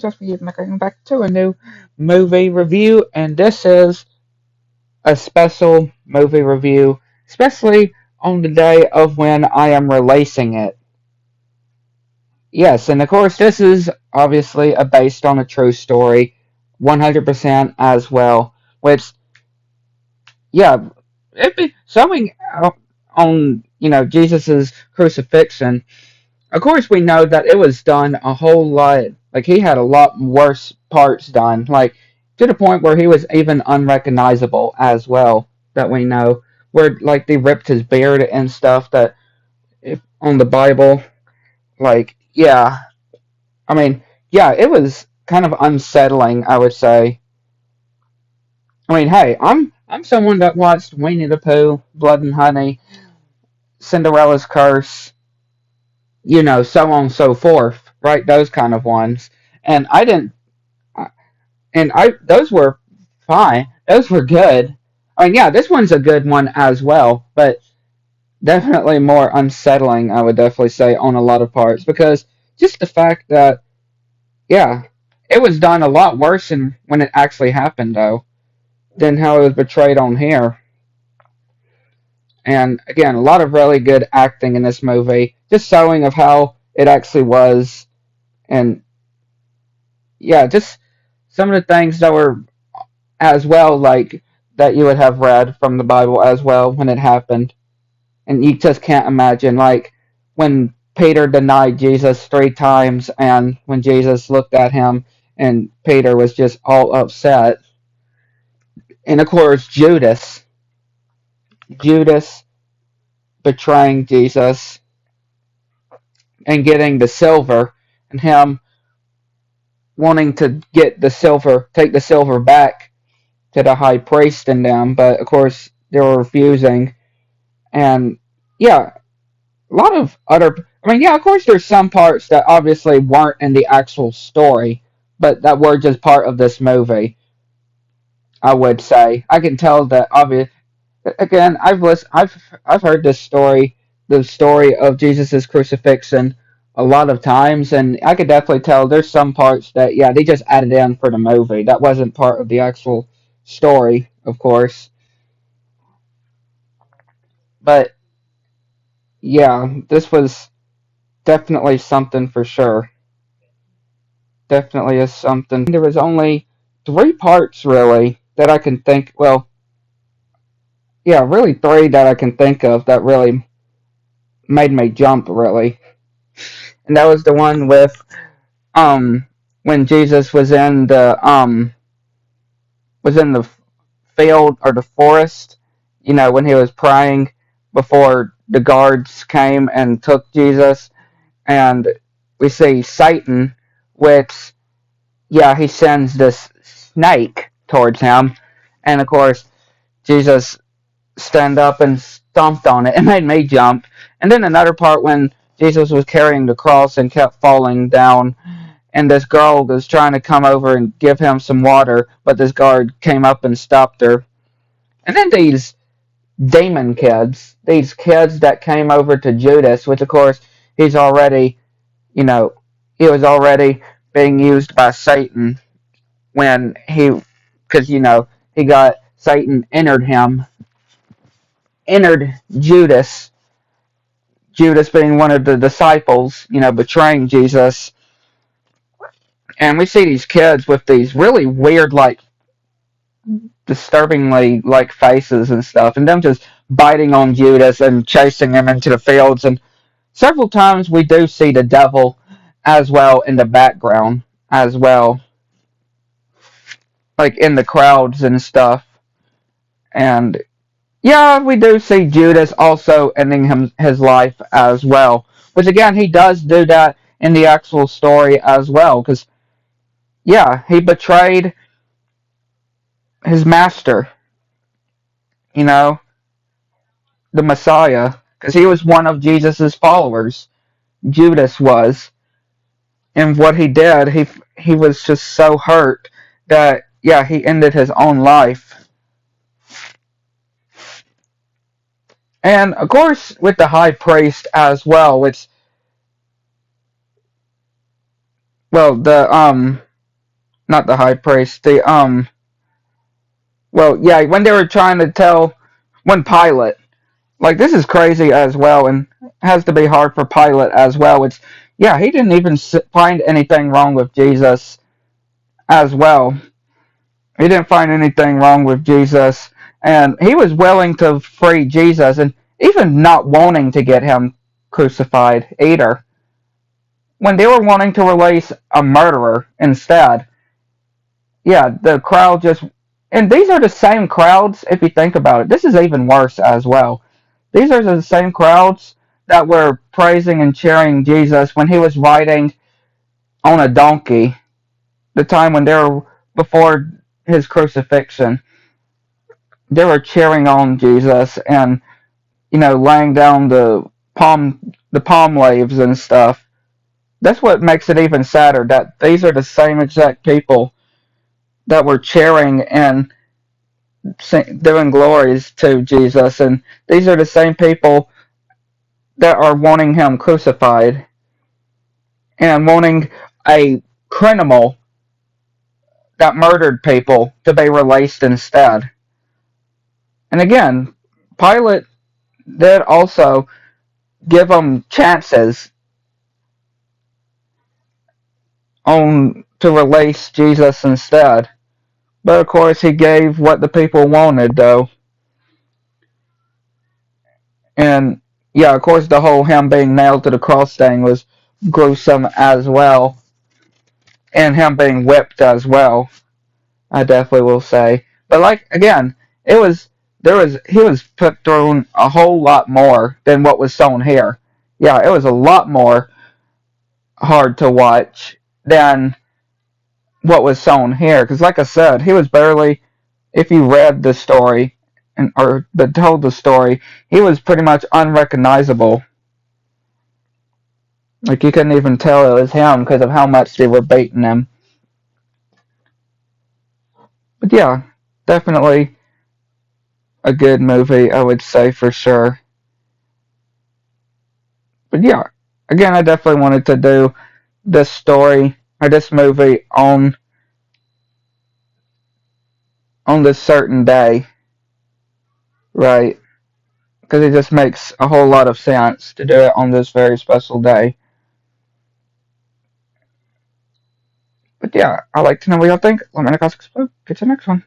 Just for you coming back to a new movie review, and this is a special movie review, especially on the day of when I am releasing it. Yes, and of course, this is obviously based on a true story, 100% as well. Which, yeah, it be showing on Jesus's crucifixion. Of course, we know that it was done a whole lot. Like, he had a lot worse parts done, like, to the point where he was even unrecognizable as well, that we know. Where, like, they ripped his beard and stuff, that, if, on the Bible. Like, yeah. I mean, yeah, it was kind of unsettling, I would say. I mean, hey, I'm someone that watched Winnie the Pooh, Blood and Honey, Cinderella's Curse, so on and so forth, right? Those kind of ones. And I didn't, and I those were fine. Those were good. I mean, yeah, this one's a good one as well, but definitely more unsettling, I would definitely say, on a lot of parts, because just the fact that, yeah, it was done a lot worse than when it actually happened, though, than how it was portrayed on here. And again, a lot of really good acting in this movie, just showing of how it actually was, and yeah, just some of the things that were as well, like that you would have read from the Bible as well when it happened. And you just can't imagine, like, when Peter denied Jesus 3 times, and when Jesus looked at him, and Peter was just all upset. And of course, Judas betraying Jesus and getting the silver, and him wanting to take the silver back to the high priest and them, but of course they were refusing. And yeah, a lot of other. I mean, yeah, of course, there's some parts that obviously weren't in the actual story, but that were just part of this movie. I would say I can tell that. Obvious. Again, I've heard this story, the story of Jesus's crucifixion, a lot of times, and I could definitely tell there's some parts that, yeah, they just added in for the movie. That wasn't part of the actual story, of course. But yeah, this was definitely something for sure. Definitely is something. There was only 3 parts really that I can think. Well, yeah, really 3 that I can think of that really made me jump really, and that was the one with when Jesus was in the field or the forest, when he was praying before the guards came and took Jesus, and we see Satan, which, yeah, he sends this snake towards him, and of course Jesus stand up and stomped on it. It made me jump. And then another part when Jesus was carrying the cross and kept falling down, and this girl was trying to come over and give him some water, but this guard came up and stopped her. And then these kids that came over to Judas, which of course he's already, you know, he was already being used by Satan when because he got Satan entered Judas being one of the disciples, betraying Jesus. And we see these kids with these really weird, like, disturbingly, like, faces and stuff, and them just biting on Judas and chasing him into the fields. And several times we do see the devil as well in the background, as well, like in the crowds and stuff. And yeah, we do see Judas also ending his life as well. Which again, he does do that in the actual story as well, because yeah, he betrayed his master, you know, the Messiah, because he was one of Jesus's followers. Judas was, and what he did, he was just so hurt that, yeah, he ended his own life. And of course, with the high priest as well, which, well, the not the high priest, the well, yeah, when they were trying to tell when Pilate, like this is crazy as well, and has to be hard for Pilate as well. It's yeah, he didn't even find anything wrong with Jesus as well. He didn't find anything wrong with Jesus, and he was willing to free Jesus, and even not wanting to get him crucified either. When they were wanting to release a murderer instead, yeah, the crowd just, and these are the same crowds, if you think about it. This is even worse as well. These are the same crowds that were praising and cheering Jesus when he was riding on a donkey, the time when they were before his crucifixion. They were cheering on Jesus and, laying down the palm leaves and stuff. That's what makes it even sadder that these are the same exact people that were cheering and doing glories to Jesus, and these are the same people that are wanting him crucified and wanting a criminal that murdered people to be released instead. And again, Pilate did also give them chances on to release Jesus instead. But of course, he gave what the people wanted, though. And yeah, of course, the whole him being nailed to the cross thing was gruesome as well, and him being whipped as well. I definitely will say. But like again, it was there was he was put through a whole lot more than what was shown here. Yeah, it was a lot more hard to watch than what was shown here. Because like I said, he was barely. If you read the story or told the story, he was pretty much unrecognizable. Like you couldn't even tell it was him because of how much they were beating him. But yeah, definitely a good movie, I would say for sure. But yeah, again, I definitely wanted to do this story or this movie on this certain day, right? Because it just makes a whole lot of sense to do it on this very special day. But yeah, I'd like to know what y'all think. Let me know in the comments below. Get to the next one.